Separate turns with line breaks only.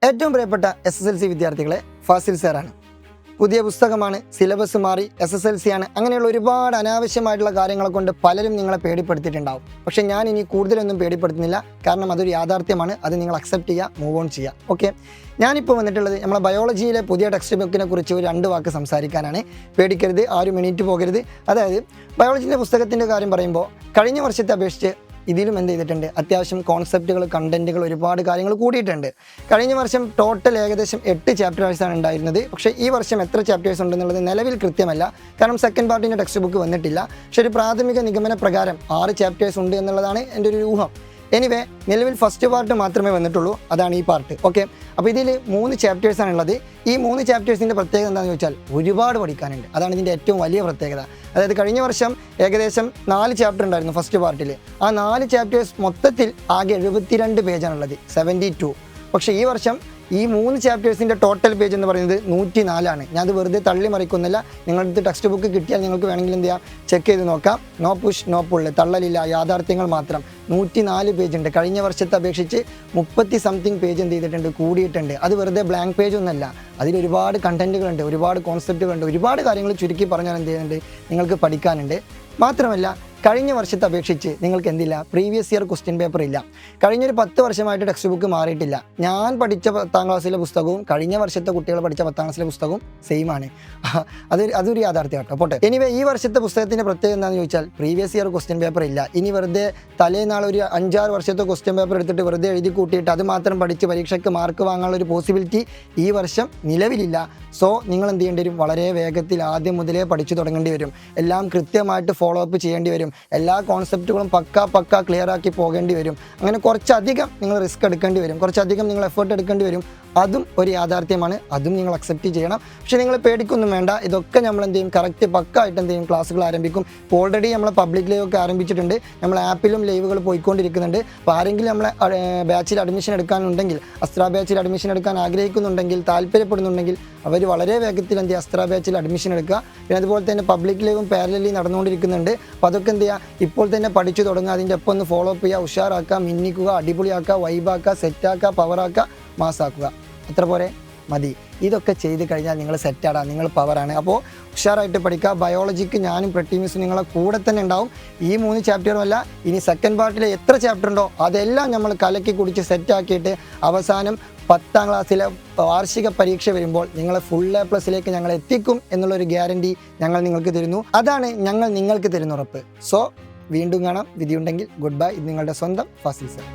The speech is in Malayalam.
ഏറ്റവും പ്രിയപ്പെട്ട SSLC വിദ്യാർത്ഥികളെ, ഫാസിൽ സാറാണ്. പുതിയ പുസ്തകമാണ്, സിലബസ് മാറി, SSLC ആണ്, അങ്ങനെയുള്ള ഒരുപാട് അനാവശ്യമായിട്ടുള്ള കാര്യങ്ങളെ കൊണ്ട് പലരും നിങ്ങളെ പേടിപ്പെടുത്തിയിട്ടുണ്ടാവും. പക്ഷേ ഞാൻ ഇനി കൂടുതലൊന്നും പേടിപ്പെടുത്തുന്നില്ല, കാരണം അതൊരു യാഥാർത്ഥ്യമാണ്. അത് നിങ്ങൾ അക്സെപ്റ്റ് ചെയ്യുക, മൂവ് ഓൺ ചെയ്യുക. ഓക്കെ, ഞാനിപ്പോൾ വന്നിട്ടുള്ളത് നമ്മളെ ബയോളജിയിലെ പുതിയ ടെക്സ്റ്റ് ബുക്കിനെ കുറിച്ച് ഒരു 2 വാക്ക് സംസാരിക്കാനാണ്. പേടിക്കരുത്, ആരും എണീറ്റ് പോകരുത്. അതായത് ബയോളജിൻ്റെ പുസ്തകത്തിൻ്റെ കാര്യം പറയുമ്പോൾ കഴിഞ്ഞ വർഷത്തെ അപേക്ഷിച്ച് ഇതിലും എന്ത് ചെയ്തിട്ടുണ്ട്, അത്യാവശ്യം കോൺസെപ്റ്റുകൾ, കണ്ടന്റുകൾ, ഒരുപാട് കാര്യങ്ങൾ കൂടിയിട്ടുണ്ട്. കഴിഞ്ഞ വർഷം ടോട്ടൽ ഏകദേശം 8 ചാപ്റ്റേഴ്സാണ് ഉണ്ടായിരുന്നത്. പക്ഷേ ഈ വർഷം എത്ര ചാപ്റ്റേഴ്സ് ഉണ്ടെന്നുള്ളത് നിലവിൽ കൃത്യമല്ല, കാരണം സെക്കൻഡ് പാർട്ടിൻ്റെ ടെക്സ്റ്റ് ബുക്ക് വന്നിട്ടില്ല. പക്ഷേ ഒരു പ്രാഥമിക നിഗമന പ്രകാരം 6 ചാപ്റ്റേഴ്സ് ഉണ്ട് എന്നുള്ളതാണ് എൻ്റെ ഒരു ഊഹം. എനിവേ, നിലവിൽ ഫസ്റ്റ് പാർട്ട് മാത്രമേ വന്നിട്ടുള്ളൂ, അതാണ് ഈ പാർട്ട്. ഓക്കെ, അപ്പോൾ ഇതിൽ 3 ചാപ്റ്റേഴ്സാണുള്ളത്. ഈ 3 ചാപ്റ്റേഴ്സിൻ്റെ പ്രത്യേകത എന്താണെന്ന് ചോദിച്ചാൽ ഒരുപാട് പഠിക്കാനുണ്ട്. അതാണ് ഇതിൻ്റെ ഏറ്റവും വലിയ പ്രത്യേകത. അതായത് കഴിഞ്ഞ വർഷം ഏകദേശം 4 ചാപ്റ്റർ ഉണ്ടായിരുന്നു ഫസ്റ്റ് പാർട്ടിൽ. ആ 4 ചാപ്റ്റേഴ്സ് മൊത്തത്തിൽ ആകെ 72 പേജാണുള്ളത്, 72. പക്ഷേ ഈ വർഷം ഈ 3 ചാപ്റ്റേഴ്സിൻ്റെ ടോട്ടൽ പേജ് എന്ന് പറയുന്നത് 104 ഞാൻ അത് വെറുതെ തള്ളി മറിക്കുന്നില്ല. നിങ്ങളുടെ ടെക്സ്റ്റ് ബുക്ക് കിട്ടിയാൽ നിങ്ങൾക്ക് വേണമെങ്കിൽ എന്ത് ചെയ്യാം, ചെക്ക് ചെയ്ത് നോക്കാം. നോ പുഷ് നോ പുള്ള്, തള്ളലില്ല, യാഥാർത്ഥ്യങ്ങൾ മാത്രം. 104 പേജ് ഉണ്ട്. കഴിഞ്ഞ വർഷത്തെ അപേക്ഷിച്ച് 30 സംതിങ് പേജ് എന്ത് ചെയ്തിട്ടുണ്ട്, കൂടിയിട്ടുണ്ട്. അത് വെറുതെ ബ്ലാങ്ക് പേജ് ഒന്നല്ല, അതിൽ ഒരുപാട് കണ്ടന്റുകളുണ്ട്, ഒരുപാട് കോൺസെപ്റ്റുകളുണ്ട്, ഒരുപാട് കാര്യങ്ങൾ ചുരുക്കി പറഞ്ഞാൽ എന്ത് ചെയ്യുന്നുണ്ട്, നിങ്ങൾക്ക് പഠിക്കാനുണ്ട്. മാത്രമല്ല, കഴിഞ്ഞ വർഷത്തെ അപേക്ഷിച്ച് നിങ്ങൾക്ക് എന്തില്ല, പ്രീവിയസ് ഇയർ ക്വസ്റ്റ്യൻ പേപ്പർ ഇല്ല. കഴിഞ്ഞൊരു 10 വർഷമായിട്ട് ടെക്സ്റ്റ് ബുക്ക് മാറിയിട്ടില്ല. ഞാൻ പഠിച്ച 10ാം ക്ലാസ്സിലെ പുസ്തകവും കഴിഞ്ഞ വർഷത്തെ കുട്ടികൾ പഠിച്ച 10ാം ക്ലാസ്സിലെ പുസ്തകവും സെയിം ആണ്. അതൊരു യാഥാർത്ഥ്യം കേട്ടോ. പോട്ടെ, എനിവേ ഈ വർഷത്തെ പുസ്തകത്തിൻ്റെ പ്രത്യേകത എന്താണെന്ന് ചോദിച്ചാൽ പ്രീവിയസ് ഇയർ ക്വസ്റ്റ്യൻ പേപ്പർ ഇല്ല. ഇനി വെറുതെ തലേനാൾ ഒരു 5-6 വർഷത്തെ ക്വസ്റ്റ്യൻ പേപ്പർ എടുത്തിട്ട് വെറുതെ എഴുതി കൂട്ടിയിട്ട് അത് മാത്രം പഠിച്ച് പരീക്ഷയ്ക്ക് മാർക്ക് വാങ്ങാനുള്ള ഒരു പോസിബിലിറ്റി ഈ വർഷം നിലവിലില്ല. സോ നിങ്ങൾ എന്ത് ചെയ്യേണ്ടി വരും, വളരെ വേഗത്തിൽ ആദ്യം മുതലേ പഠിച്ചു തുടങ്ങേണ്ടി വരും. എല്ലാം കൃത്യമായിട്ട് ഫോളോ അപ്പ് ചെയ്യേണ്ടി വരും. എല്ലാ കോൺസെപ്റ്റുകളും പക്ക ക്ലിയർ ആക്കി പോകേണ്ടി വരും. അങ്ങനെ കുറച്ചധികം നിങ്ങൾ റിസ്ക് എടുക്കേണ്ടി വരും, കുറച്ചധികം നിങ്ങൾ എഫേർട്ട് എടുക്കേണ്ടി വരും. അതും ഒരു യാഥാർത്ഥ്യമാണ്, അതും നിങ്ങൾ അക്സെപ്റ്റ് ചെയ്യണം. പക്ഷേ നിങ്ങൾ പേടിക്കൊന്നും വേണ്ട. ഇതൊക്കെ നമ്മൾ എന്ത് ചെയ്യും, കറക്റ്റ് പക്കായിട്ട് എന്ത് ചെയ്യും, ക്ലാസ്സുകൾ ആരംഭിക്കും. ഇപ്പോൾ ഓൾറെഡി നമ്മൾ പബ്ലിക് ലൈവ് ഒക്കെ ആരംഭിച്ചിട്ടുണ്ട്. നമ്മൾ ആപ്പിലും ലൈവുകൾ പോയിക്കൊണ്ടിരിക്കുന്നുണ്ട്. അപ്പോൾ ആരെങ്കിലും നമ്മളെ ബാച്ചിൽ അഡ്മിഷൻ എടുക്കാനുണ്ടെങ്കിൽ, അസ്ത്ര ബാച്ചിൽ അഡ്മിഷൻ എടുക്കാൻ ആഗ്രഹിക്കുന്നുണ്ടെങ്കിൽ, താല്പര്യപ്പെടുന്നുണ്ടെങ്കിൽ അവർ വളരെ വേഗത്തിൽ എന്ത് ചെയ്യുക, അസ്ത്ര ബാച്ചിൽ അഡ്മിഷൻ എടുക്കുക. പിന്നെ അതുപോലെ തന്നെ പബ്ലിക് ലൈവും പാരലലി നടന്നുകൊണ്ടിരിക്കുന്നുണ്ട്. അപ്പോൾ അതൊക്കെ എന്ത് ചെയ്യുക, ഇപ്പോൾ തന്നെ പഠിച്ചു തുടങ്ങുക. അതിൻ്റെ ഒപ്പം ഒന്ന് ഫോളോ അപ്പ് ചെയ്യുക, ഉഷാറാക്കുക, മിന്നിക്കുക, അടിപൊളിയാക്കുക, വൈബാക്കുക, സെറ്റാക്കുക, പവറാക്കുക, മാസാക്കുക. അത്ര പോരെ, മതി. ഇതൊക്കെ ചെയ്ത് കഴിഞ്ഞാൽ നിങ്ങൾ സെറ്റാടാ, നിങ്ങൾ പവറാണ്. അപ്പോൾ ഉഷാറായിട്ട് പഠിക്കുക. ബയോളജിക്ക് ഞാനും പ്രട്ടിമിസും നിങ്ങളെ കൂടെ തന്നെ ഉണ്ടാവും. ഈ 3 ചാപ്റ്ററുമല്ല, ഇനി സെക്കൻഡ് പാർട്ടിൽ എത്ര ചാപ്റ്റർ ഉണ്ടോ അതെല്ലാം നമ്മൾ കലക്കി കുടിച്ച് സെറ്റാക്കിയിട്ട് അവസാനം 10ാം ക്ലാസ്സിലെ വാർഷിക പരീക്ഷ വരുമ്പോൾ നിങ്ങളെ ഫുൾ A+ ഞങ്ങൾ എത്തിക്കും എന്നുള്ളൊരു ഗ്യാരണ്ടി ഞങ്ങൾ നിങ്ങൾക്ക് തരുന്നു. അതാണ് ഞങ്ങൾ നിങ്ങൾക്ക് തരുന്ന ഉറപ്പ്. സോ വീണ്ടും കാണാം. വിധിയുണ്ടെങ്കിൽ ഗുഡ് ബൈ. ഇത് നിങ്ങളുടെ സ്വന്തം ഫാസിൽ സർ.